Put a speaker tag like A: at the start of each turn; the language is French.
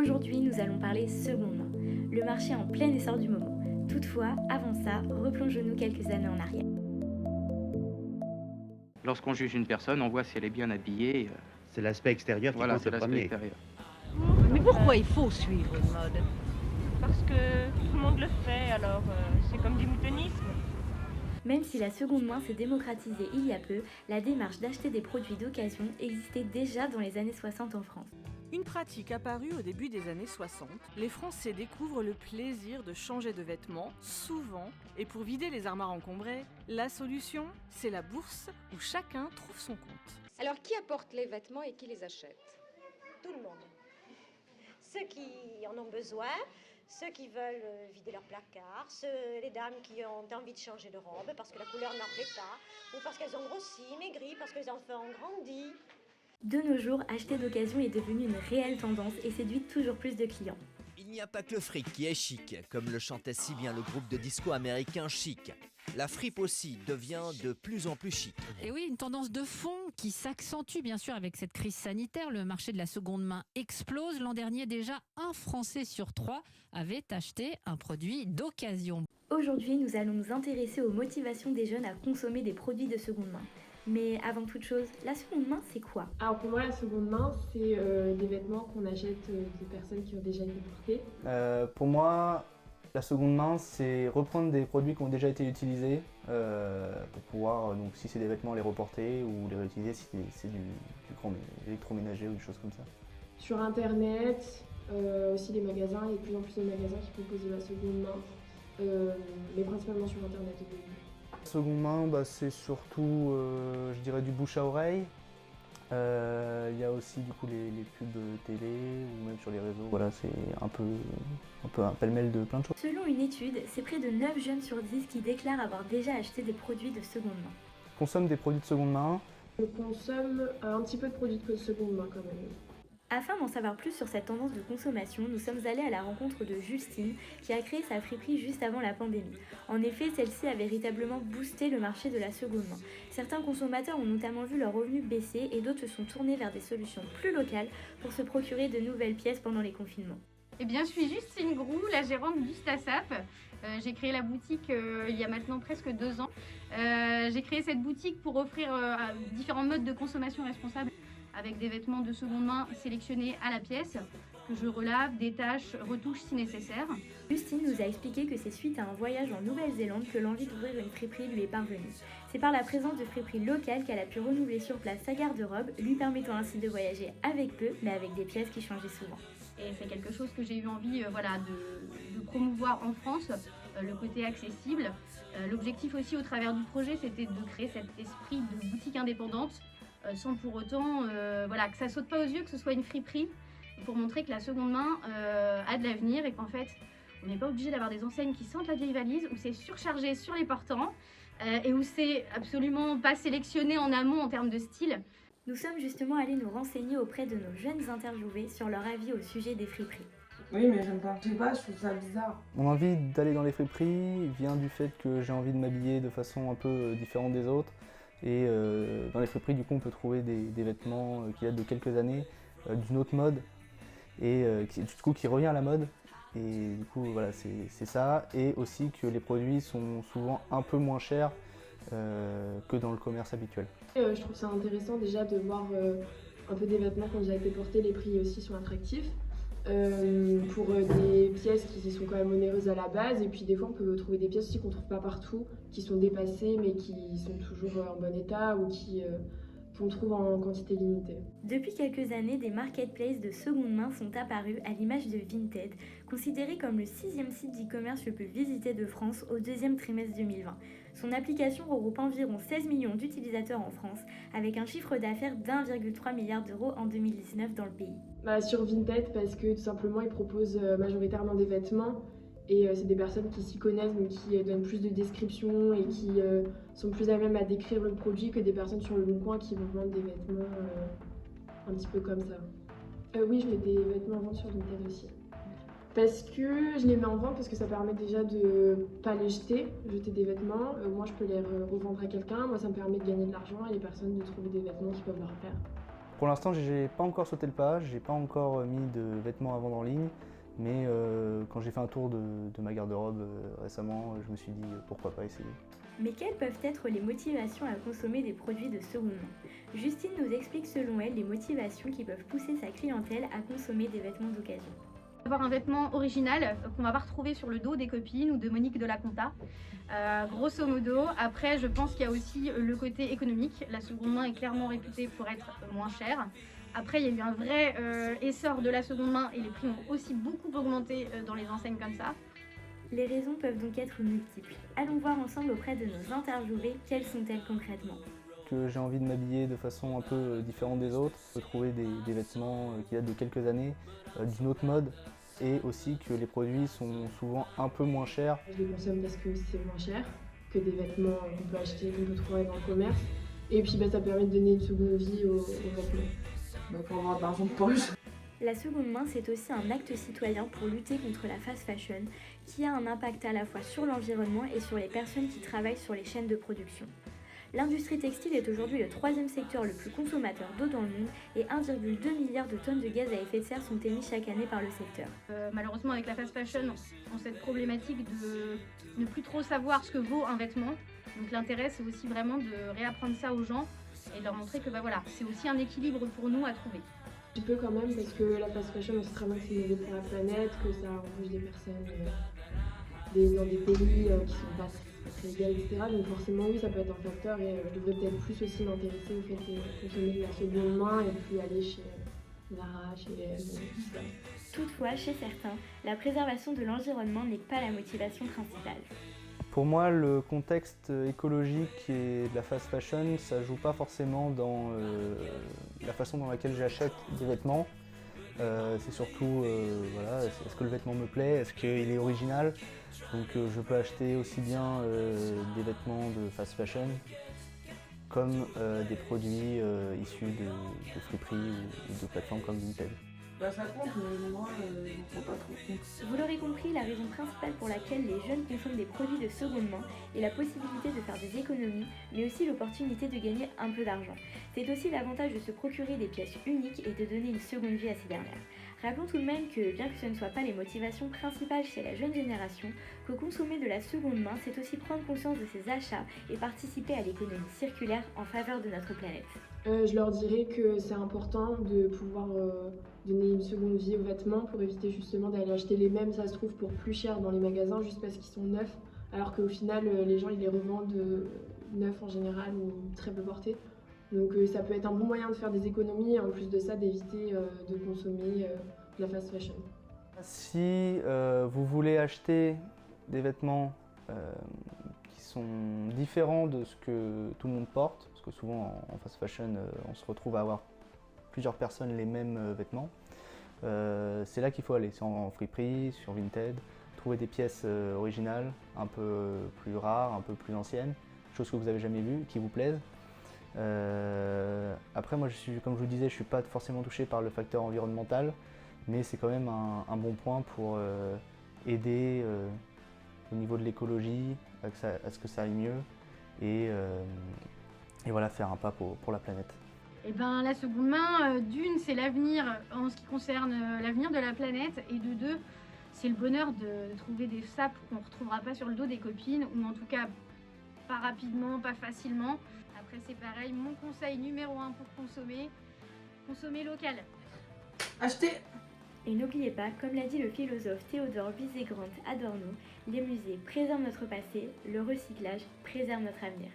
A: Aujourd'hui, nous allons parler seconde main, le marché en plein essor du moment. Toutefois, avant ça, replongeons-nous quelques années en arrière.
B: Lorsqu'on juge une personne, on voit si elle est bien habillée.
C: C'est l'aspect extérieur qui
B: Voilà,
C: compte
B: c'est
C: le
B: l'aspect
C: premier.
B: extérieur.
D: Mais pourquoi il faut suivre une mode?
E: Parce que tout le monde le fait, alors c'est comme du moutonisme.
A: Même si la seconde main s'est démocratisée il y a peu, la démarche d'acheter des produits d'occasion existait déjà dans les années 60 en France.
F: Une pratique apparue au début des années 60, les Français découvrent le plaisir de changer de vêtements, souvent, et pour vider les armoires encombrées, la solution, c'est la bourse où chacun trouve son compte.
G: Alors, qui apporte les vêtements et qui les achète?
H: Tout le monde. Ceux qui en ont besoin, ceux qui veulent vider leur placard, les dames qui ont envie de changer de robe parce que la couleur n'en plaît pas, ou parce qu'elles ont grossi, maigri, parce que les enfants ont grandi.
A: De nos jours, acheter d'occasion est devenu une réelle tendance et séduit toujours plus de clients.
I: Il n'y a pas que le fric qui est chic, comme le chantait si bien le groupe de disco américain Chic. La fripe aussi devient de plus en plus chic.
J: Et oui, une tendance de fond qui s'accentue bien sûr avec cette crise sanitaire. Le marché de la seconde main explose. L'an dernier déjà, un Français sur 3 avait acheté un produit d'occasion.
A: Aujourd'hui, nous allons nous intéresser aux motivations des jeunes à consommer des produits de seconde main. Mais avant toute chose, la seconde main, c'est quoi?
K: Alors pour moi, la seconde main, c'est des vêtements qu'on achète de personnes qui ont déjà été portés.
L: Pour moi, la seconde main, c'est reprendre des produits qui ont déjà été utilisés pour pouvoir, donc si c'est des vêtements, les reporter ou les réutiliser si c'est du électroménager ou des choses comme ça.
K: Sur Internet, aussi les magasins, il y a de plus en plus de magasins qui proposent de la seconde main, mais principalement sur Internet.
L: Seconde main, c'est surtout, je dirais, du bouche à oreille. Il y a aussi du coup les pubs télé ou même sur les réseaux. Voilà, c'est un peu un pêle-mêle de plein de choses.
A: Selon une étude, c'est près de 9 jeunes sur 10 qui déclarent avoir déjà acheté des produits de seconde main.
L: Je consomme des produits de seconde main.
K: Je consomme un petit peu de produits de seconde main quand même.
A: Afin d'en savoir plus sur cette tendance de consommation, nous sommes allés à la rencontre de Justine, qui a créé sa friperie juste avant la pandémie. En effet, celle-ci a véritablement boosté le marché de la seconde main. Certains consommateurs ont notamment vu leurs revenus baisser et d'autres se sont tournés vers des solutions plus locales pour se procurer de nouvelles pièces pendant les confinements.
M: Eh bien, je suis Justine Groux, la gérante d'Ustasap. J'ai créé la boutique il y a maintenant presque 2 ans. J'ai créé cette boutique pour offrir différents modes de consommation responsable, avec des vêtements de seconde main sélectionnés à la pièce, que je relave, détache, retouche si nécessaire.
A: Justine nous a expliqué que c'est suite à un voyage en Nouvelle-Zélande que l'envie d'ouvrir une friperie lui est parvenue. C'est par la présence de friperies locales qu'elle a pu renouveler sur place sa garde-robe, lui permettant ainsi de voyager avec peu, mais avec des pièces qui changeaient souvent.
M: Et c'est quelque chose que j'ai eu envie de promouvoir en France, le côté accessible. L'objectif aussi au travers du projet, c'était de créer cet esprit de boutique indépendante, sans pour autant que ça saute pas aux yeux, que ce soit une friperie, pour montrer que la seconde main a de l'avenir et qu'en fait on n'est pas obligé d'avoir des enseignes qui sentent la vieille valise, où c'est surchargé sur les portants et où c'est absolument pas sélectionné en amont en termes de style.
A: Nous sommes justement allés nous renseigner auprès de nos jeunes interviewés sur leur avis au sujet des friperies.
N: Oui, mais j'aime pas. Je sais pas, je trouve ça bizarre.
L: Mon envie d'aller dans les friperies vient du fait que j'ai envie de m'habiller de façon un peu différente des autres. Et dans les friperies, du coup, on peut trouver des vêtements qui datent de quelques années, d'une autre mode, et qui revient à la mode. Et du coup, voilà, c'est ça. Et aussi que les produits sont souvent un peu moins chers que dans le commerce habituel.
K: Je trouve ça intéressant déjà de voir un peu des vêtements qui ont déjà été portés, les prix aussi sont attractifs. Pour des pièces qui sont quand même onéreuses à la base, et puis des fois on peut trouver des pièces aussi qu'on trouve pas partout, qui sont dépassées mais qui sont toujours en bon état ou qu'on trouve en quantité limitée.
A: Depuis quelques années, des marketplaces de seconde main sont apparus à l'image de Vinted, considéré comme le 6e site d'e-commerce le plus visité de France au 2e trimestre 2020. Son application regroupe environ 16 millions d'utilisateurs en France, avec un chiffre d'affaires d'1,3 milliard d'euros en 2019 dans le pays.
K: Sur Vinted, parce que tout simplement ils proposent majoritairement des vêtements et c'est des personnes qui s'y connaissent, donc qui donnent plus de descriptions et qui sont plus à même à décrire le produit que des personnes sur le bon coin qui vont vendre des vêtements un petit peu comme ça. Oui, je mets des vêtements en vente sur Vinted aussi. Parce que je les mets en vente parce que ça permet déjà de pas les jeter des vêtements. Moi je peux les revendre à quelqu'un, moi ça me permet de gagner de l'argent et les personnes de trouver des vêtements qui peuvent leur plaire.
L: Pour l'instant, j'ai pas encore sauté le pas, j'ai pas encore mis de vêtements à vendre en ligne, mais quand j'ai fait un tour de ma garde-robe récemment, je me suis dit pourquoi pas essayer.
A: Mais quelles peuvent être les motivations à consommer des produits de seconde main? Justine nous explique selon elle les motivations qui peuvent pousser sa clientèle à consommer des vêtements d'occasion.
M: Avoir un vêtement original qu'on va pas retrouver sur le dos des copines ou de Monique de la Conta. Grosso modo, après je pense qu'il y a aussi le côté économique. La seconde main est clairement réputée pour être moins chère. Après il y a eu un vrai essor de la seconde main et les prix ont aussi beaucoup augmenté dans les enseignes comme ça.
A: Les raisons peuvent donc être multiples. Allons voir ensemble auprès de nos interviewés quelles sont-elles concrètement.
L: Que j'ai envie de m'habiller de façon un peu différente des autres, de trouver des vêtements qui datent de quelques années, d'une autre mode, et aussi que les produits sont souvent un peu moins chers.
K: Je les consomme parce que c'est moins cher que des vêtements qu'on peut acheter, qu'on peut trouver dans le commerce. Et puis ça permet de donner une seconde vie aux vêtements.
N: Pour avoir de l'argent de poche.
A: La seconde main, c'est aussi un acte citoyen pour lutter contre la fast fashion, qui a un impact à la fois sur l'environnement et sur les personnes qui travaillent sur les chaînes de production. L'industrie textile est aujourd'hui le 3e secteur le plus consommateur d'eau dans le monde et 1,2 milliard de tonnes de gaz à effet de serre sont émises chaque année par le secteur.
M: Malheureusement avec la fast fashion, on a cette problématique de ne plus trop savoir ce que vaut un vêtement. Donc l'intérêt c'est aussi vraiment de réapprendre ça aux gens et de leur montrer que voilà, c'est aussi un équilibre pour nous à trouver.
K: Un petit peu quand même parce que la fast fashion on sait très bien que c'est mauvais pour la planète, que ça embauche des personnes dans des pays qui sont pas très légales, etc. Donc forcément oui ça peut être un facteur et je devrais peut-être plus aussi m'intéresser au fait de consommer de la seconde main et puis aller chez Zara, chez etc.
A: Toutefois, chez certains, la préservation de l'environnement n'est pas la motivation principale.
L: Pour moi, le contexte écologique et de la fast fashion, ça joue pas forcément dans la façon dans laquelle j'achète des vêtements. C'est surtout, voilà, est-ce que le vêtement me plaît, est-ce qu'il est original. Donc je peux acheter aussi bien des vêtements de fast fashion comme des produits issus de friperies ou de plateformes comme Vinted.
N: Ça compte, mais moi, je ne prends pas trop compte.
A: Vous l'aurez compris, la raison principale pour laquelle les jeunes consomment des produits de seconde main est la possibilité de faire des économies, mais aussi l'opportunité de gagner un peu d'argent. C'est aussi l'avantage de se procurer des pièces uniques et de donner une seconde vie à ces dernières. Rappelons tout de même que, bien que ce ne soit pas les motivations principales chez la jeune génération, que consommer de la seconde main, c'est aussi prendre conscience de ses achats et participer à l'économie circulaire en faveur de notre planète.
K: Je leur dirais que c'est important de pouvoir donner une seconde vie aux vêtements pour éviter justement d'aller acheter les mêmes, ça se trouve, pour plus cher dans les magasins juste parce qu'ils sont neufs, alors qu'au final, les gens ils les revendent neufs en général ou très peu portés. Donc ça peut être un bon moyen de faire des économies et en plus de ça d'éviter de consommer de la fast fashion.
L: Si vous voulez acheter des vêtements qui sont différents de ce que tout le monde porte, parce que souvent en fast fashion on se retrouve à avoir plusieurs personnes les mêmes vêtements, c'est là qu'il faut aller, c'est en friperie, sur Vinted, trouver des pièces originales, un peu plus rares, un peu plus anciennes, choses que vous n'avez jamais vues, qui vous plaisent. Après moi, comme je vous disais, je ne suis pas forcément touché par le facteur environnemental, mais c'est quand même un bon point pour aider au niveau de l'écologie, à ce que ça aille mieux et voilà, faire un pas pour la planète.
M: Eh ben, la seconde main, d'une, c'est l'avenir en ce qui concerne l'avenir de la planète, et de deux, c'est le bonheur de trouver des sapes qu'on ne retrouvera pas sur le dos des copines, ou en tout cas pas rapidement, pas facilement. Après c'est pareil, mon conseil numéro 1 pour consommer local.
N: Acheter.
A: Et n'oubliez pas, comme l'a dit le philosophe Théodore Wiesegrund Adorno, les musées préservent notre passé, le recyclage préserve notre avenir.